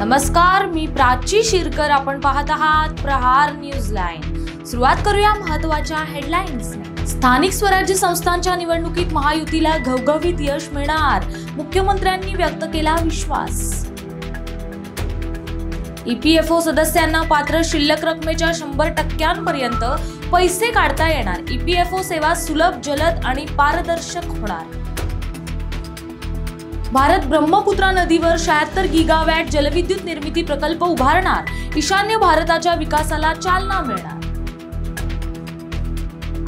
नमस्कार, मी प्राची शिरकर. आपण पाहत आहात प्रहार न्यूज लाईन. सुरुवात करूया महत्त्वाच्या हेडलाईन्स. स्थानिक स्वराज्य संस्थांच्या निवडणुकीत महायुतीला घवघवीत यश मिळणार, मुख्यमंत्र्यांनी व्यक्त केला विश्वास. ईपीएफओ सदस्यांना पात्र शिल्लक रकमेच्या 100% पैसे काढता येणार. ईपीएफओ सेवा सुलभ, जलद आणि पारदर्शक होणार. भारत ब्रह्मपुत्रा नदीवर 76 गीगावॅट जलविद्युत निर्मिती प्रकल्प उभारणार. ईशान्य भारताच्या विकासाला चालना मिळणार.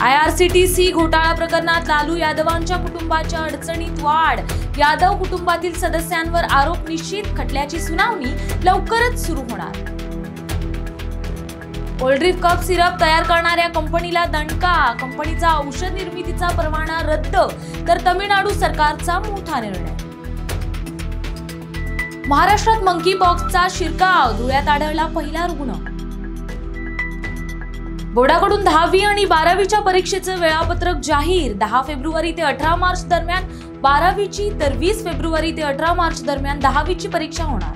IRCTC घोटाळा प्रकरणात लालू यादवांच्या कुटुंबाच्या अडचणीत वाढ. यादव कुटुंबातील सदस्यांवर आरोप निश्चित, खटल्याची सुनावणी लवकरच सुरू होणार. कोल्ड्रिप कप सिरप तयार करणाऱ्या कंपनीला दणका. कंपनीचा औषध निर्मितीचा परवाना रद्द, तर तमिळनाडू सरकारचा मोठा निर्णय. महाराष्ट्रात मंकी पॉक्सचा शिरकाव. धुळ्यात आढळला पहिला रुग्ण. बोर्डाकडून 10वी आणि 12वीच्या परीक्षेचे वेळापत्रक जाहीर. 10 फेब्रुवारी ते 18 मार्च दरम्यान 12वीची, तर 20 फेब्रुवारी ते 18 मार्च दरम्यान 10वीची परीक्षा होणार.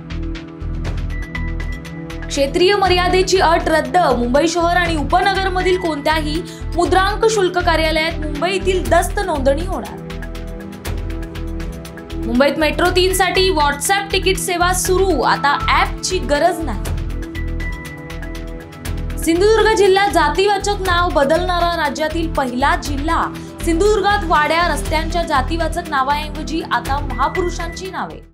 क्षेत्रीय मर्यादेची अट रद्द. मुंबई शहर आणि उपनगरमधील कोणत्याही मुद्रांक शुल्क कार्यालयात मुंबईतील दस्त नोंदणी होणार. मुंबईत मेट्रो 3 साठी व्हॉट्सअप तिकीट सेवा सुरू. आता ॲपची गरज नाही. सिंधुदुर्ग जिल्हा जातीवाचक नाव बदलणारा राज्यातील पहिला जिल्हा. सिंधुदुर्गात वाड्या, रस्त्यांच्या जातीवाचक नावाऐवजी आता महापुरुषांची नावे.